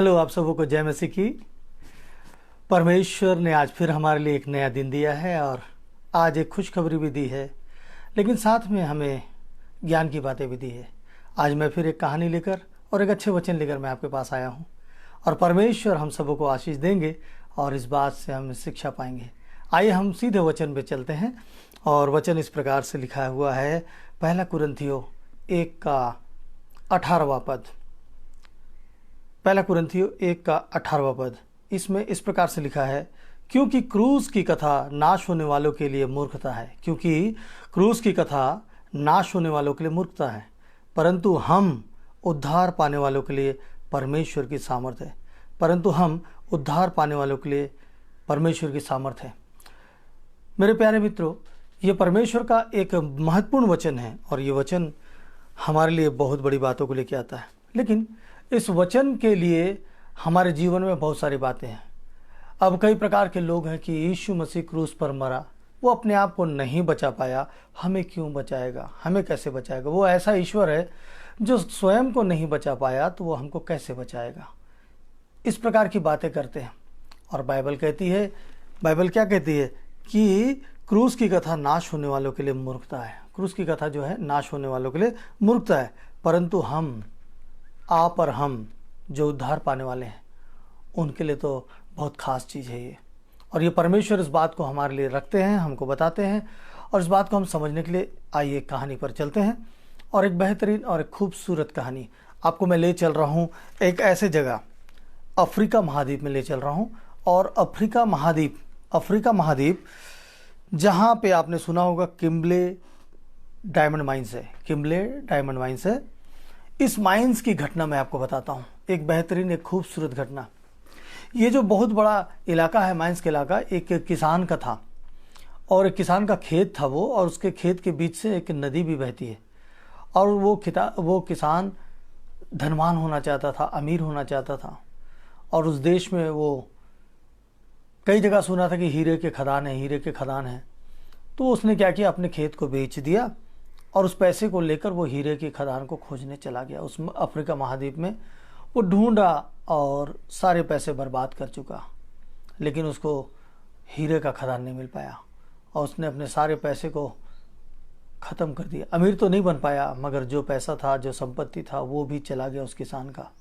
Hello, आप सबों को जय मसीह की। परमेश्वर ने आज फिर हमारे लिए एक नया दिन दिया है और आज एक खुशखबरी भी दी है, लेकिन साथ में हमें ज्ञान की बातें भी दी है। आज मैं फिर एक कहानी लेकर और एक अच्छे वचन लेकर मैं आपके पास आया हूँ और परमेश्वर हम सबों को आशीष देंगे और इस बात से हम शिक्षा पाएंगे। आइए हम सीधे वचन पे चलते हैं और वचन इस प्रकार से लिखा हुआ है, पहला कुरिन्थियों 1:18 पद। पहला कुरिन्थियों 1:18 पद, इसमें इस प्रकार से लिखा है, क्योंकि क्रूस की कथा नाश होने वालों के लिए मूर्खता है। क्योंकि क्रूस की कथा नाश होने वालों के लिए मूर्खता है, परंतु हम उद्धार पाने वालों के लिए परमेश्वर की सामर्थ है। परंतु हम उद्धार पाने वालों के लिए परमेश्वर की सामर्थ है। मेरे प्यारे मित्रों, ये परमेश्वर का एक महत्वपूर्ण वचन है और ये वचन हमारे लिए बहुत बड़ी बातों को लेकर आता है। लेकिन इस वचन के लिए हमारे जीवन में बहुत सारी बातें हैं। अब कई प्रकार के लोग हैं कि यीशु मसीह क्रूस पर मरा, वो अपने आप को नहीं बचा पाया, हमें क्यों बचाएगा, हमें कैसे बचाएगा। वो ऐसा ईश्वर है जो स्वयं को नहीं बचा पाया तो वो हमको कैसे बचाएगा। इस प्रकार की बातें करते हैं और बाइबल कहती है, बाइबल क्या कहती है कि क्रूस की कथा नाश होने वालों के लिए मूर्खता है। क्रूस की कथा जो है नाश होने वालों के लिए मूर्खता है, परंतु आप और हम जो उद्धार पाने वाले हैं उनके लिए तो बहुत खास चीज़ है ये। और ये परमेश्वर इस बात को हमारे लिए रखते हैं, हमको बताते हैं और इस बात को हम समझने के लिए आइए कहानी पर चलते हैं। और एक बेहतरीन और एक खूबसूरत कहानी आपको मैं ले चल रहा हूँ एक ऐसे जगह, अफ्रीका महाद्वीप में ले चल रहा हूँ। और अफ्रीका महाद्वीप जहाँ पे आपने सुना होगा किम्बले डायमंड माइंस है, किम्बले डायमंड माइंस है। इस माइंस की घटना मैं आपको बताता हूँ, एक बेहतरीन एक खूबसूरत घटना। ये जो बहुत बड़ा इलाका है, माइंस का इलाका, एक किसान का था और एक किसान का खेत था वो, और उसके खेत के बीच से एक नदी भी बहती है। और वो किसान धनवान होना चाहता था, अमीर होना चाहता था। और उस देश में वो कई जगह सुना था कि हीरे के खदान है। तो उसने क्या किया, अपने खेत को बेच दिया और उस पैसे को लेकर वो हीरे की खदान को खोजने चला गया। उस अफ्रीका महाद्वीप में वो ढूंढा और सारे पैसे बर्बाद कर चुका, लेकिन उसको हीरे का खदान नहीं मिल पाया और उसने अपने सारे पैसे को ख़त्म कर दिया। अमीर तो नहीं बन पाया, मगर जो पैसा था, जो संपत्ति था, वो भी चला गया उस किसान का।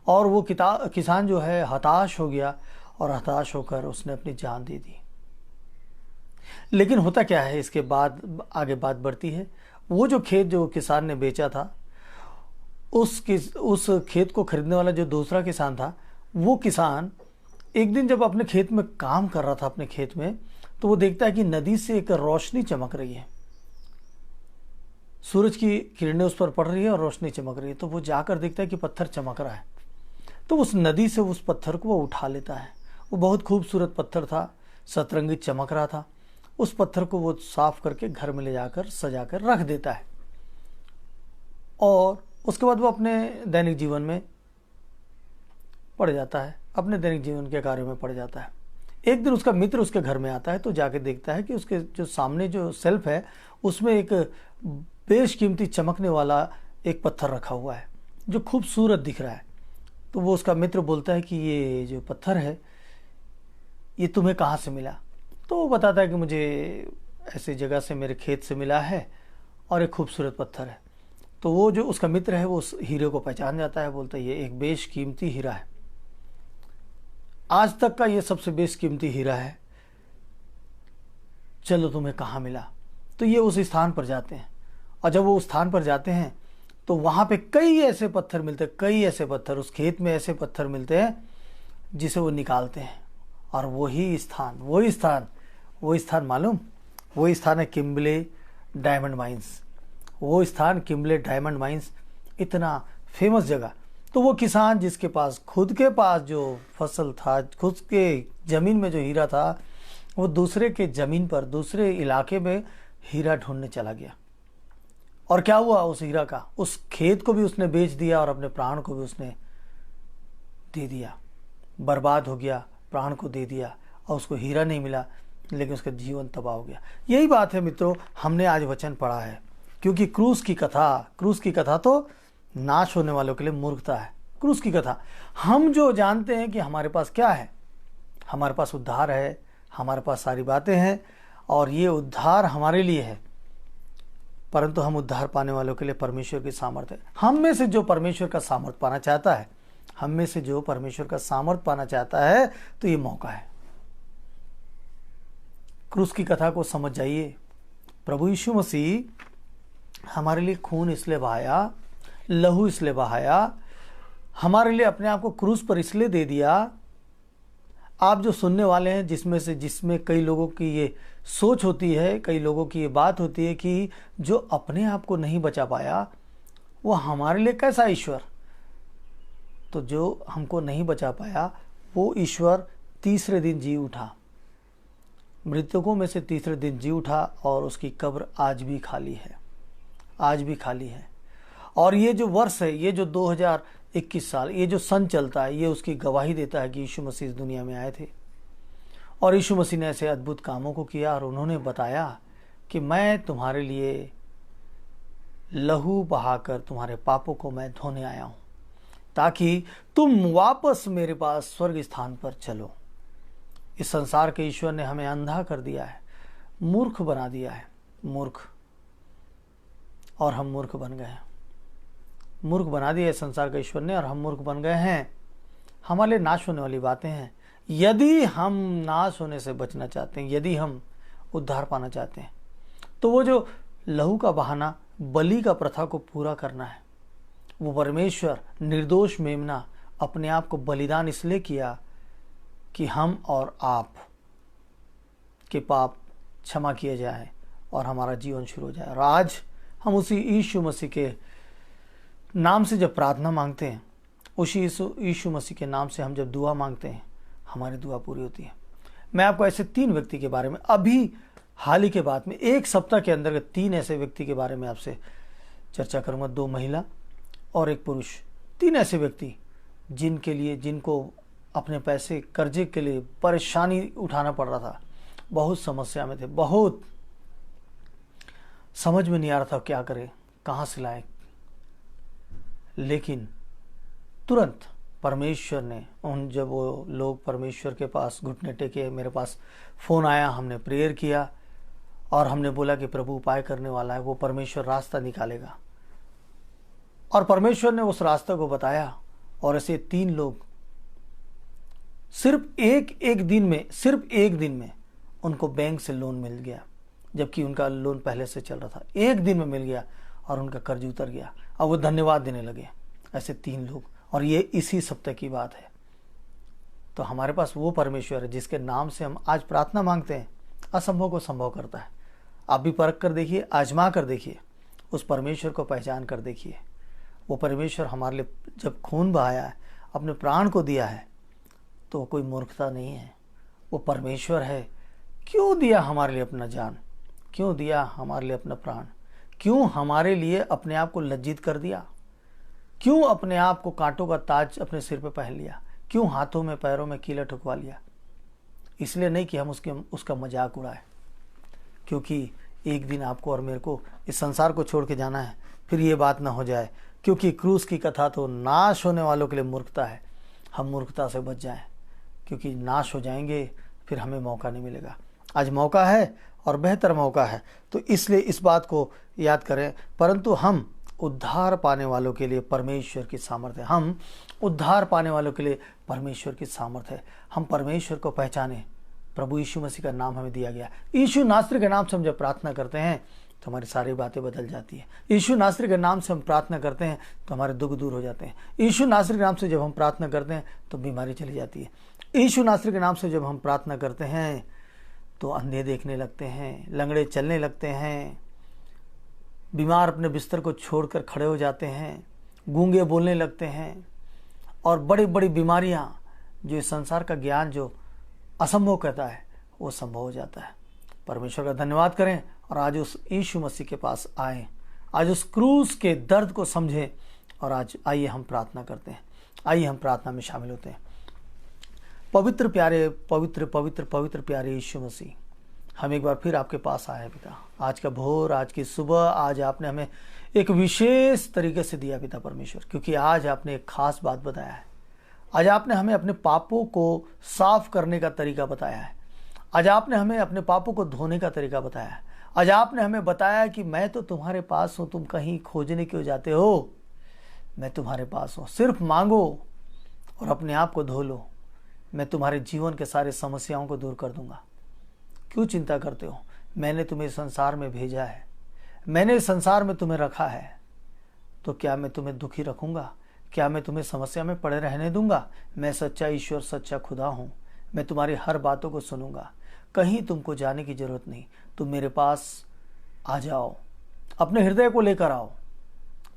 और वो किसान जो है हताश हो गया और हताश होकर उसने अपनी जान दे दी। लेकिन होता क्या है, इसके बाद आगे बात बढ़ती है। वो जो खेत जो किसान ने बेचा था, उस खेत को खरीदने वाला जो दूसरा किसान था, वो किसान एक दिन जब अपने खेत में काम कर रहा था, अपने खेत में, तो वो देखता है कि नदी से एक रोशनी चमक रही है। सूरज की किरणें उस पर पड़ रही है और रोशनी चमक रही है। तो वो जाकर देखता है कि पत्थर चमक रहा है। तो उस नदी से उस पत्थर को वो उठा लेता है। वो बहुत खूबसूरत पत्थर था, सतरंगी चमक रहा था। उस पत्थर को वो साफ करके घर में ले जाकर सजा कर रख देता है और उसके बाद वो अपने दैनिक जीवन में पड़ जाता है, अपने दैनिक जीवन के कार्यों में पड़ जाता है। एक दिन उसका मित्र उसके घर में आता है तो जाके देखता है कि उसके जो सामने जो सेल्फ है उसमें एक बेशकीमती चमकने वाला एक पत्थर रखा हुआ है जो खूबसूरत दिख रहा है। तो वो उसका मित्र बोलता है कि ये जो पत्थर है ये तुम्हें कहाँ से मिला। तो वो बताता है कि मुझे ऐसी जगह से, मेरे खेत से मिला है और एक खूबसूरत पत्थर है। तो वो जो उसका मित्र है वो उस हीरे को पहचान जाता है, बोलता है ये एक बेशकीमती हीरा है, आज तक का ये सबसे बेशकीमती हीरा है, चलो तुम्हें कहाँ मिला। तो ये उस स्थान पर जाते हैं और जब वो उस स्थान पर जाते हैं तो वहाँ पे कई ऐसे पत्थर मिलते हैं, कई ऐसे पत्थर, उस खेत में ऐसे पत्थर मिलते हैं जिसे वो निकालते हैं। और वही स्थान मालूम, वही स्थान है किम्बले डायमंड माइंस। वो स्थान किम्बले डायमंड माइंस, इतना फेमस जगह। तो वो किसान जिसके पास खुद के पास जो फसल था, खुद के ज़मीन में जो हीरा था, वो दूसरे के ज़मीन पर, दूसरे इलाके में हीरा ढूंढने चला गया। और क्या हुआ उस हीरा का, उस खेत को भी उसने बेच दिया और अपने प्राण को भी उसने दे दिया, बर्बाद हो गया, प्राण को दे दिया और उसको हीरा नहीं मिला, लेकिन उसका जीवन तबाह हो गया। यही बात है मित्रों, हमने आज वचन पढ़ा है, क्योंकि क्रूस की कथा तो नाश होने वालों के लिए मूर्खता है, क्रूस की कथा। हम जो जानते हैं कि हमारे पास क्या है, हमारे पास उद्धार है, हमारे पास सारी बातें हैं और ये उद्धार हमारे लिए है, परंतु हम उद्धार पाने वालों के लिए परमेश्वर की सामर्थ्य है। हम में से जो परमेश्वर का सामर्थ्य पाना चाहता है, हम में से जो परमेश्वर का सामर्थ्य पाना चाहता है, तो ये मौका है। क्रूस की कथा को समझ जाइए। प्रभु यीशु मसीह हमारे लिए खून इसलिए बहाया, लहू इसलिए बहाया, हमारे लिए अपने आप को क्रूस पर इसलिए दे दिया। आप जो सुनने वाले हैं, जिसमें कई लोगों की ये सोच होती है, कई लोगों की ये बात होती है कि जो अपने आप को नहीं बचा पाया वो हमारे लिए कैसा ईश्वर। तो जो हमको नहीं बचा पाया वो ईश्वर तीसरे दिन जी उठा, मृतकों में से तीसरे दिन जी उठा और उसकी कब्र आज भी खाली है, आज भी खाली है। और ये जो वर्ष है, ये जो 2021 साल, ये जो सन चलता है, ये उसकी गवाही देता है कि यीशु मसीह इस दुनिया में आए थे और यीशु मसीह ने ऐसे अद्भुत कामों को किया और उन्होंने बताया कि मैं तुम्हारे लिए लहू बहाकर तुम्हारे पापों को मैं धोने आया हूँ, ताकि तुम वापस मेरे पास स्वर्ग स्थान पर चलो। इस संसार के ईश्वर ने हमें अंधा कर दिया है, मूर्ख बना दिया है, मूर्ख, और हम मूर्ख बन गए हैं। मूर्ख बना दिया है संसार के ईश्वर ने और हम मूर्ख बन गए हैं। हमारे लिए नाश होने वाली बातें हैं। यदि हम नाश होने से बचना चाहते हैं, यदि हम उद्धार पाना चाहते हैं, तो वो जो लहू का बहाना, बलि का प्रथा को पूरा करना है। वो परमेश्वर निर्दोष मेमना अपने आप को बलिदान इसलिए किया कि हम और आप के पाप क्षमा किए जाए और हमारा जीवन शुरू हो जाए। और आज हम उसी यीशु मसीह के नाम से जब प्रार्थना मांगते हैं, उसी यीशु मसीह के नाम से हम जब दुआ मांगते हैं, हमारी दुआ पूरी होती है। मैं आपको ऐसे 3 व्यक्ति के बारे में अभी हाल ही के बाद में 1 सप्ताह के अंतर्गत 3 ऐसे व्यक्ति के बारे में आपसे चर्चा करूंगा। 2 महिला और 1 पुरुष। 3 ऐसे व्यक्ति जिनको अपने पैसे कर्जे के लिए परेशानी उठाना पड़ रहा था, बहुत समस्या में थे, बहुत समझ में नहीं आ रहा था क्या करें, कहाँ से लाए। लेकिन तुरंत परमेश्वर ने जब वो लोग परमेश्वर के पास घुटने टेके, मेरे पास फ़ोन आया, हमने प्रेयर किया और हमने बोला कि प्रभु उपाय करने वाला है, वो परमेश्वर रास्ता निकालेगा। और परमेश्वर ने उस रास्ते को बताया और ऐसे 3 लोग सिर्फ एक दिन में उनको बैंक से लोन मिल गया, जबकि उनका लोन पहले से चल रहा था। 1 दिन में मिल गया और उनका कर्ज उतर गया और वो धन्यवाद देने लगे। ऐसे 3 लोग, और ये इसी सप्ताह की बात है। तो हमारे पास वो परमेश्वर है जिसके नाम से हम आज प्रार्थना मांगते हैं, असंभव को संभव करता है। आप भी परख कर देखिए, आजमा कर देखिए, उस परमेश्वर को पहचान कर देखिए। वो परमेश्वर हमारे लिए जब खून बहाया है, अपने प्राण को दिया है, तो कोई मूर्खता नहीं है। वो परमेश्वर है। क्यों दिया हमारे लिए अपना जान, क्यों दिया हमारे लिए अपना प्राण, क्यों हमारे लिए अपने आप को लज्जित कर दिया, क्यों अपने आप को कांटों का ताज अपने सिर पे पहन लिया, क्यों हाथों में पैरों में कीला ठुकवा लिया। इसलिए नहीं कि हम उसका मजाक उड़ाए, क्योंकि एक दिन आपको और मेरे को इस संसार को छोड़ के जाना है। फिर ये बात ना हो जाए, क्योंकि क्रूस की कथा तो नाश होने वालों के लिए मूर्खता है। हम मूर्खता से बच जाएं, क्योंकि नाश हो जाएंगे, फिर हमें मौका नहीं मिलेगा। आज मौका है और बेहतर मौका है, तो इसलिए इस बात को याद करें। परंतु हम उद्धार पाने वालों के लिए परमेश्वर की सामर्थ्य है। हम उद्धार पाने वालों के लिए परमेश्वर की सामर्थ्य है। हम परमेश्वर को पहचाने। प्रभु यीशु मसीह का नाम हमें दिया गया। यीशु नासरी के नाम से हम जब प्रार्थना करते हैं तो हमारी सारी बातें बदल जाती है। यीशु नासरी के नाम से हम प्रार्थना करते हैं तो हमारे दुख दूर हो जाते हैं। यीशु नासरी के नाम से जब हम प्रार्थना करते हैं तो बीमारी चली जाती है। यीशु नासरी के नाम से जब हम प्रार्थना करते हैं तो अंधे देखने लगते हैं, लंगड़े चलने लगते हैं, बीमार अपने बिस्तर को छोड़कर खड़े हो जाते हैं, गूंगे बोलने लगते हैं, और बड़ी बड़ी बीमारियां जो इस संसार का ज्ञान जो असंभव कहता है वो संभव हो जाता है। परमेश्वर का धन्यवाद करें और आज उस यीशु मसीह के पास आएं, आज उस क्रूस के दर्द को समझें। और आज आइए हम प्रार्थना करते हैं, आइए हम प्रार्थना में शामिल होते हैं। पवित्र प्यारे पवित्र पवित्र पवित्र प्यारे यीशु मसीह, हम एक बार फिर आपके पास आए पिता। आज का भोर, आज की सुबह, आज आपने हमें एक विशेष तरीके से दिया पिता परमेश्वर, क्योंकि आज आपने एक खास बात बताया है। आज आपने हमें अपने पापों को साफ करने का तरीका बताया है। आज आपने हमें अपने पापों को धोने का तरीका बताया है। आज आपने हमें बताया कि मैं तो तुम्हारे पास हूँ, तुम कहीं खोजने क्यों जाते हो, मैं तुम्हारे पास हूँ, सिर्फ मांगो और अपने आप को धो लो, मैं तुम्हारे जीवन के सारे समस्याओं को दूर कर दूंगा। क्यों चिंता करते हो, मैंने तुम्हें संसार में भेजा है, मैंने संसार में तुम्हें रखा है, तो क्या मैं तुम्हें दुखी रखूंगा? क्या मैं तुम्हें समस्या में पड़े रहने दूंगा? मैं सच्चा ईश्वर, सच्चा खुदा हूँ, मैं तुम्हारी हर बातों को सुनूंगा। कहीं तुमको जाने की जरूरत नहीं, तुम मेरे पास आ जाओ, अपने हृदय को लेकर आओ,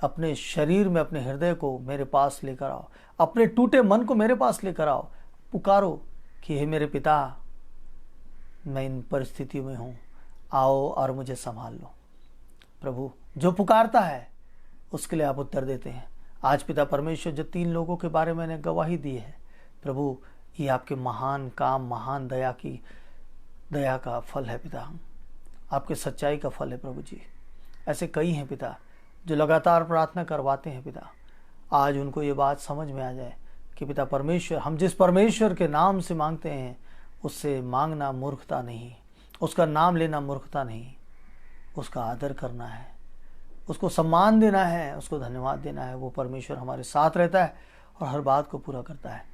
अपने शरीर में अपने हृदय को मेरे पास लेकर आओ, अपने टूटे मन को मेरे पास लेकर आओ। पुकारो कि हे मेरे पिता, मैं इन परिस्थितियों में हूँ, आओ और मुझे संभाल लो। प्रभु जो पुकारता है उसके लिए आप उत्तर देते हैं। आज पिता परमेश्वर जो 3 लोगों के बारे में मैंने गवाही दी है, प्रभु ये आपके महान काम, महान दया का फल है पिता, आपके सच्चाई का फल है प्रभु जी। ऐसे कई हैं पिता जो लगातार प्रार्थना करवाते हैं पिता, आज उनको ये बात समझ में आ जाए कि पिता परमेश्वर, हम जिस परमेश्वर के नाम से मांगते हैं उससे मांगना मूर्खता नहीं, उसका नाम लेना मूर्खता नहीं, उसका आदर करना है, उसको सम्मान देना है, उसको धन्यवाद देना है। वो परमेश्वर हमारे साथ रहता है और हर बात को पूरा करता है।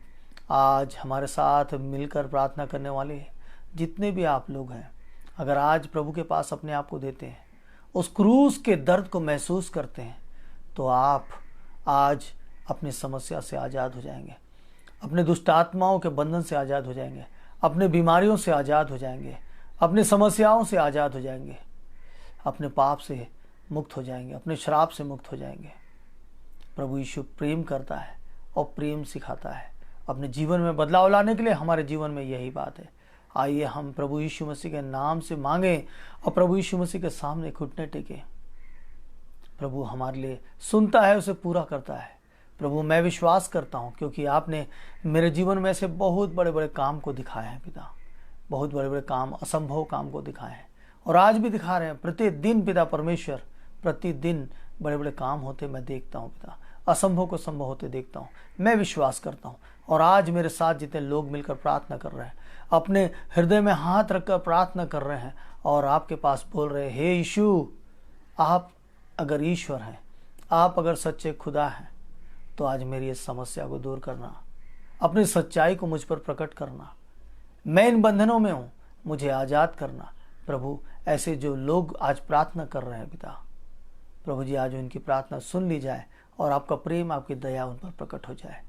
आज हमारे साथ मिलकर प्रार्थना करने वाले जितने भी आप लोग हैं, अगर आज प्रभु के पास अपने आप को देते हैं, उस क्रूस के दर्द को महसूस करते हैं, तो आप आज अपनी समस्या से आज़ाद हो जाएंगे, अपने दुष्ट आत्माओं के बंधन से आज़ाद हो जाएंगे, अपने बीमारियों से आज़ाद हो जाएंगे, अपनी समस्याओं से आज़ाद हो जाएंगे, अपने पाप से मुक्त हो जाएंगे, अपने श्राप से मुक्त हो जाएंगे। प्रभु यीशु प्रेम करता है और प्रेम सिखाता है। अपने जीवन में बदलाव लाने के लिए हमारे जीवन में यही बात है। आइए हम प्रभु यीशु मसीह के नाम से मांगें और प्रभु यीशु मसीह के सामने घुटने टेकें। प्रभु हमारे लिए सुनता है, उसे पूरा करता है। प्रभु मैं विश्वास करता हूँ, क्योंकि आपने मेरे जीवन में ऐसे बहुत बड़े बड़े काम को दिखाए हैं पिता, बहुत बड़े बड़े काम, असंभव काम को दिखाए हैं और आज भी दिखा रहे हैं। प्रतिदिन पिता परमेश्वर, प्रतिदिन बड़े बड़े काम होते मैं देखता हूँ पिता, असंभव को संभव होते देखता हूँ। मैं विश्वास करता हूँ और आज मेरे साथ जितने लोग मिलकर प्रार्थना कर रहे हैं, अपने हृदय में हाथ रखकर प्रार्थना कर रहे हैं और आपके पास बोल रहे हैं, हे यीशु, आप अगर ईश्वर हैं, आप अगर सच्चे खुदा हैं, तो आज मेरी इस समस्या को दूर करना, अपनी सच्चाई को मुझ पर प्रकट करना। मैं इन बंधनों में हूँ, मुझे आज़ाद करना। प्रभु ऐसे जो लोग आज प्रार्थना कर रहे हैं पिता, प्रभु जी आज उनकी प्रार्थना सुन ली जाए और आपका प्रेम, आपकी दया उन पर प्रकट हो जाए।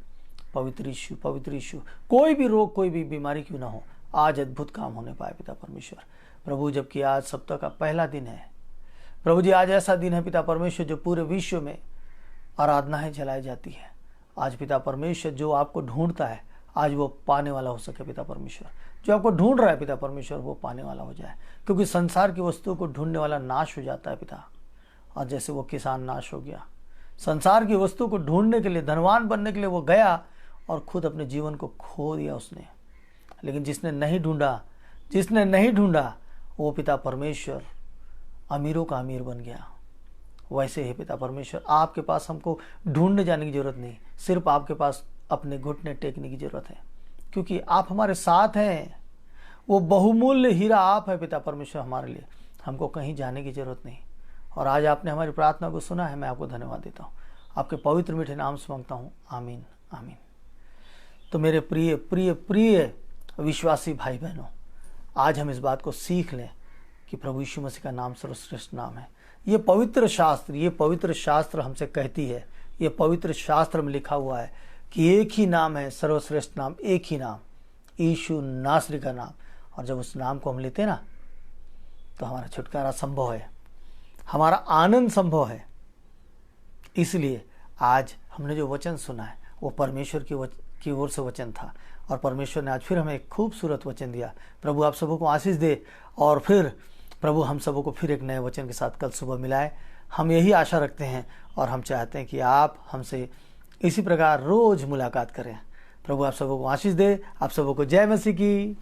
पवित्र यीशु, पवित्र यीशु, कोई भी रोग, कोई भी बीमारी क्यों ना हो, आज अद्भुत काम होने पाए पिता परमेश्वर। प्रभु जबकि आज सप्ताह का पहला दिन है, प्रभु जी आज ऐसा दिन है पिता परमेश्वर जो पूरे विश्व में आराधनाएं जलाई जाती है। आज पिता परमेश्वर जो आपको ढूंढता है, आज वो पाने वाला हो सके पिता परमेश्वर। जो आपको ढूंढ रहा है पिता परमेश्वर, वो पाने वाला हो जाए, क्योंकि संसार की वस्तुओं को ढूंढने वाला नाश हो जाता है पिता। और जैसे वो किसान नाश हो गया, संसार की वस्तु को ढूंढने के लिए, धनवान बनने के लिए वो गया और खुद अपने जीवन को खो दिया उसने। लेकिन जिसने नहीं ढूंढा वो पिता परमेश्वर अमीरों का अमीर बन गया। वैसे ही पिता परमेश्वर, आपके पास हमको ढूंढने जाने की जरूरत नहीं, सिर्फ आपके पास अपने घुटने टेकने की जरूरत है, क्योंकि आप हमारे साथ हैं। वो बहुमूल्य हीरा आप है पिता परमेश्वर हमारे लिए, हमको कहीं जाने की जरूरत नहीं। और आज आपने हमारी प्रार्थना को सुना है, मैं आपको धन्यवाद देता हूँ। आपके पवित्र मीठे नाम से मांगता हूँ, आमीन आमीन। तो मेरे प्रिय प्रिय प्रिय विश्वासी भाई बहनों, आज हम इस बात को सीख लें कि प्रभु यीशु मसीह का नाम सर्वश्रेष्ठ नाम है। ये पवित्र शास्त्र हमसे कहती है, ये पवित्र शास्त्र में लिखा हुआ है कि एक ही नाम है, सर्वश्रेष्ठ नाम, एक ही नाम, यीशु नासरी का नाम। और जब उस नाम को हम लेते हैं ना, तो हमारा छुटकारा संभव है, हमारा आनंद संभव है। इसलिए आज हमने जो वचन सुना है वो परमेश्वर की ओर से वचन था, और परमेश्वर ने आज फिर हमें एक खूबसूरत वचन दिया। प्रभु आप सबों को आशीष दे, और फिर प्रभु हम सबों को फिर एक नए वचन के साथ कल सुबह मिलाए। हम यही आशा रखते हैं और हम चाहते हैं कि आप हमसे इसी प्रकार रोज मुलाकात करें। प्रभु आप सबों को आशीष दे। आप सबों को जय मसीह की।